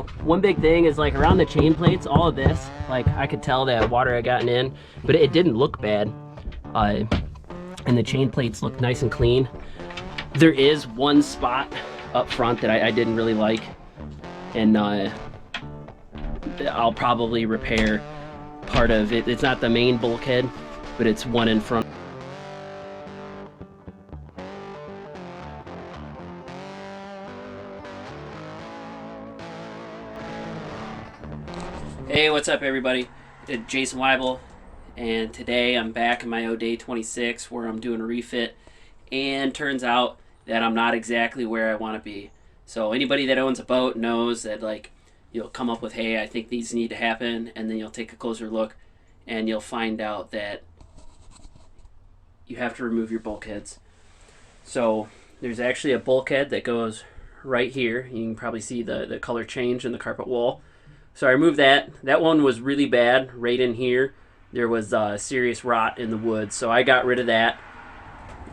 So one big thing is like around the chain plates, all of this, like I could tell that water had gotten in, but it didn't look bad. And the chain plates look nice and clean. There is one spot up front that I didn't really like, and I'll probably repair part of it. It's not the main bulkhead, but it's one in front. Hey, what's up everybody? It's Jason Weibel, and today I'm back in my day 26 where I'm doing a refit, and turns out that I'm not exactly where I want to be. So anybody that owns a boat knows that, like, you'll come up with, hey, I think these need to happen, and then you'll take a closer look and you'll find out that you have to remove your bulkheads. So there's actually a bulkhead that goes right here. You can probably see the color change in the carpet wall. So I removed that. That one was really bad right in here. There was serious rot in the wood, so I got rid of that.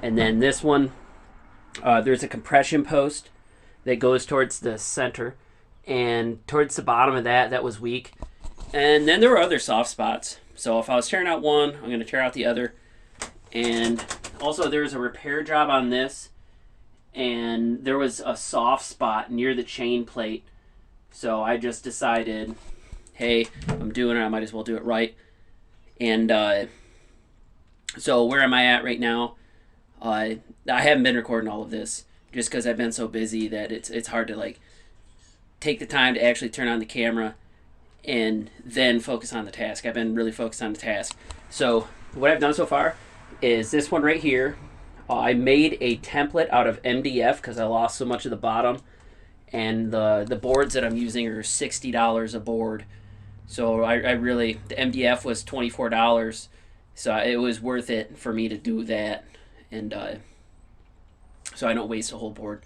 And then this one, there's a compression post that goes towards the center, and towards the bottom of that was weak. And then there were other soft spots. So if I was tearing out one, I'm going to tear out the other. And also there's a repair job on this, and there was a soft spot near the chain plate. So I just decided, hey, I'm doing it, I might as well do it right. And so where am I at right now? I haven't been recording all of this just because I've been so busy that it's hard to like take the time to actually turn on the camera and then focus on the task. I've been really focused on the task. So what I've done so far is this one right here. I made a template out of MDF because I lost so much of the bottom. And the boards that I'm using are $60 a board. So I really, the MDF was $24. So it was worth it for me to do that. And so I don't waste a whole board.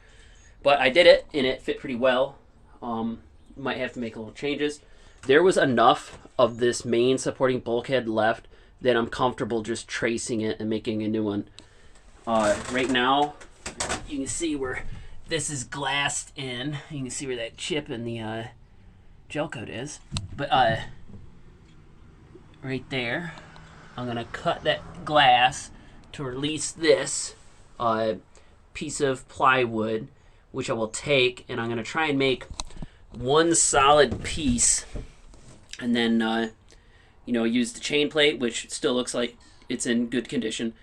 But I did it, and it fit pretty well. Might have to make a little changes. There was enough of this main supporting bulkhead left that I'm comfortable just tracing it and making a new one. Right now, you can see where this is glassed in. You can see where that chip in the gel coat is. But right there, I'm going to cut that glass to release this piece of plywood, which I will take, and I'm going to try and make one solid piece, and then use the chain plate, which still looks like it's in good condition.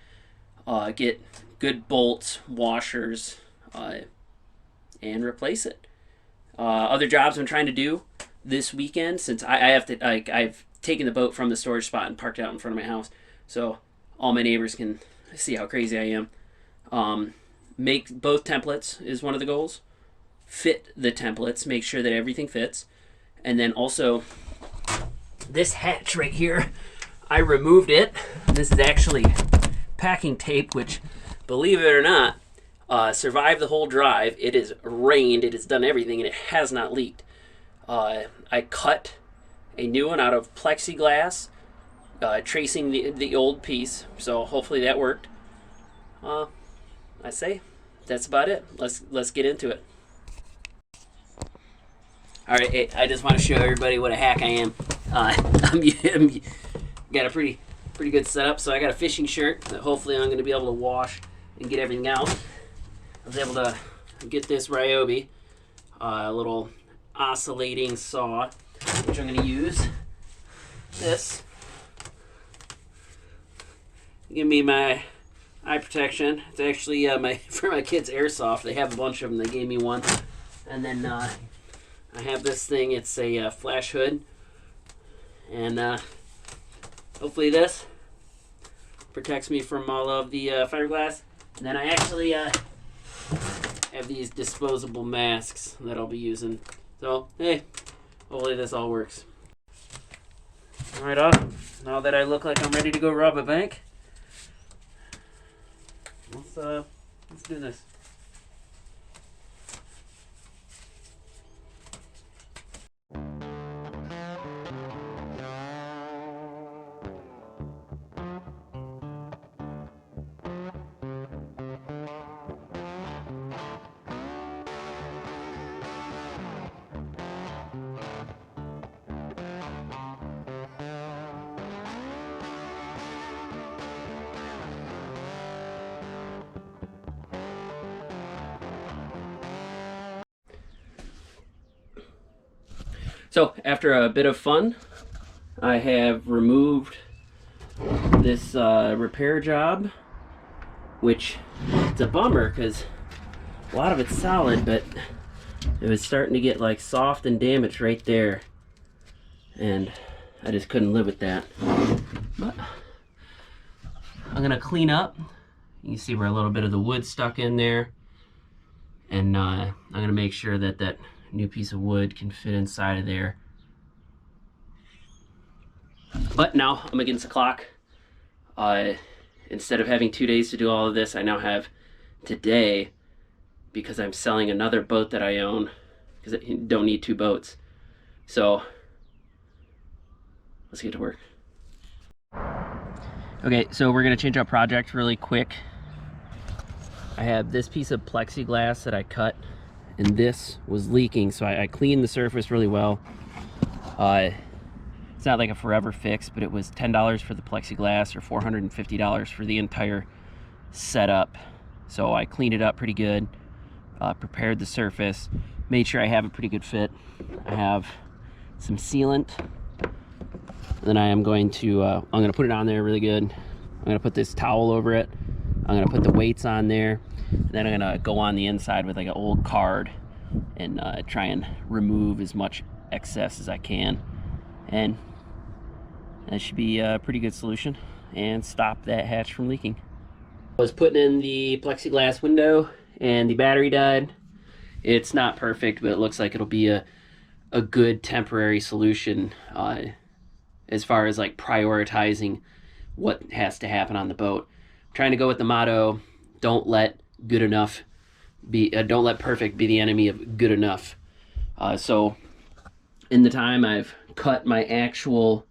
Get good bolts, washers, and replace it. Other jobs I'm trying to do this weekend, since I have to, I've taken the boat from the storage spot and parked it out in front of my house, so all my neighbors can see how crazy I am. Make both templates is one of the goals. Fit the templates, make sure that everything fits, and then also this hatch right here, I removed it. This is actually packing tape, which, believe it or not, survived the whole drive. It has rained, it has done everything, and it has not leaked. I cut a new one out of plexiglass, tracing the old piece, so hopefully that worked. I say that's about it. Let's get into it. All right, hey, I just want to show everybody what a hack I am. I'm got a pretty good setup. So I got a fishing shirt that hopefully I'm going to be able to wash and get everything out. I was able to get this Ryobi, a little oscillating saw, which I'm going to use. This give me my eye protection. It's actually for my kids' airsoft. They have a bunch of them. They gave me one, and then I have this thing. It's a flash hood, and hopefully this protects me from all of the fiberglass. And then I actually have these disposable masks that I'll be using. So hey, hopefully this all works. All right, on. Now that I look like I'm ready to go rob a bank, let's do this. So after a bit of fun, I have removed this repair job, which it's a bummer because a lot of it's solid, but it was starting to get like soft and damaged right there, and I just couldn't live with that. But I'm gonna clean up. You can see where a little bit of the wood stuck in there, and I'm gonna make sure that that new piece of wood can fit inside of there. But now I'm against the clock. Instead of having 2 days to do all of this, I now have today, because I'm selling another boat that I own, because I don't need 2 boats. So let's get to work. Okay, so we're gonna change our project really quick. I have this piece of plexiglass that I cut, and this was leaking, so I cleaned the surface really well. It's not like a forever fix, but it was $10 for the plexiglass or $450 for the entire setup. So I cleaned it up pretty good, prepared the surface, made sure I have a pretty good fit. I have some sealant. Then I am going to, I'm gonna put it on there really good. I'm gonna put this towel over it. I'm gonna put the weights on there. And then I'm gonna go on the inside with like an old card and try and remove as much excess as I can. And that should be a pretty good solution and stop that hatch from leaking. I was putting in the plexiglass window and the battery died. It's not perfect, but it looks like it'll be a good temporary solution as far as like prioritizing what has to happen on the boat. I'm trying to go with the motto, don't let good enough be, don't let perfect be the enemy of good enough. So in the time I've cut my actual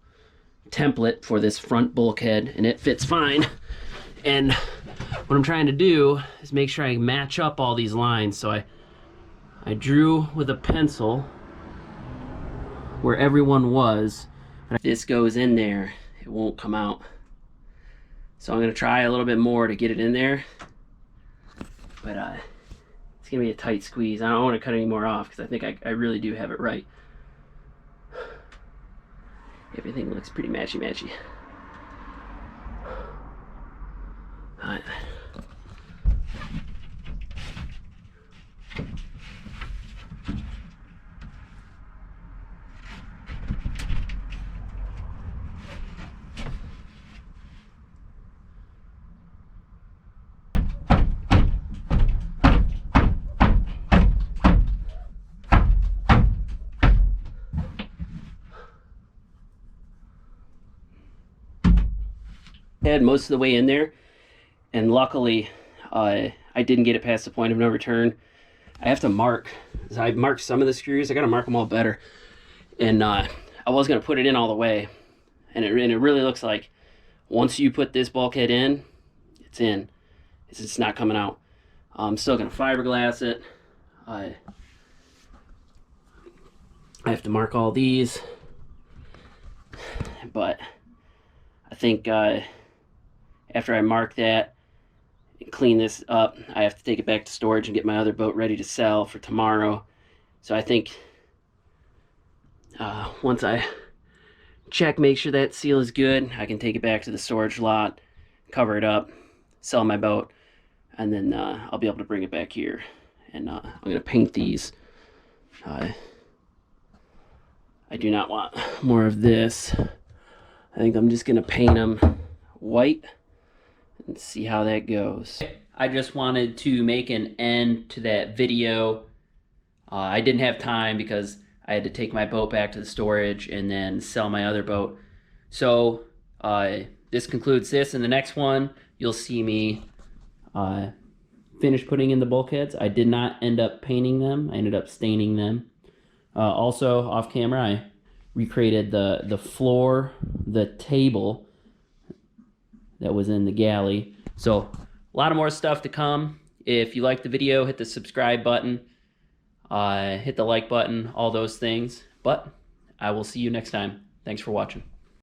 template for this front bulkhead, and it fits fine. And what I'm trying to do is make sure I match up all these lines. So I drew with a pencil where everyone was. But if this goes in there, it won't come out. So I'm gonna try a little bit more to get it in there. But it's gonna be a tight squeeze. I don't want to cut any more off because I think I really do have it right. Everything looks pretty matchy-matchy. All right. Had most of the way in there, and luckily I didn't get it past the point of no return. I have to mark, I marked some of the screws. I gotta mark them all better, and I was gonna put it in all the way, and it really looks like once you put this bulkhead in, it's in. It's not coming out. I'm still gonna fiberglass it. I have to mark all these, but I think after I mark that and clean this up, I have to take it back to storage and get my other boat ready to sell for tomorrow. So I think once I check, make sure that seal is good, I can take it back to the storage lot, cover it up, sell my boat, and then I'll be able to bring it back here. And I'm going to paint these. I do not want more of this. I think I'm just going to paint them white and see how that goes. I just wanted to make an end to that video. I didn't have time because I had to take my boat back to the storage and then sell my other boat. So this concludes this. In the next one, you'll see me finish putting in the bulkheads. I did not end up painting them. I ended up staining them. Also, off camera, I recreated the floor, the table that was in the galley. So a lot of more stuff to come. If you like the video, hit the subscribe button, hit the like button, all those things. But I will see you next time. Thanks for watching.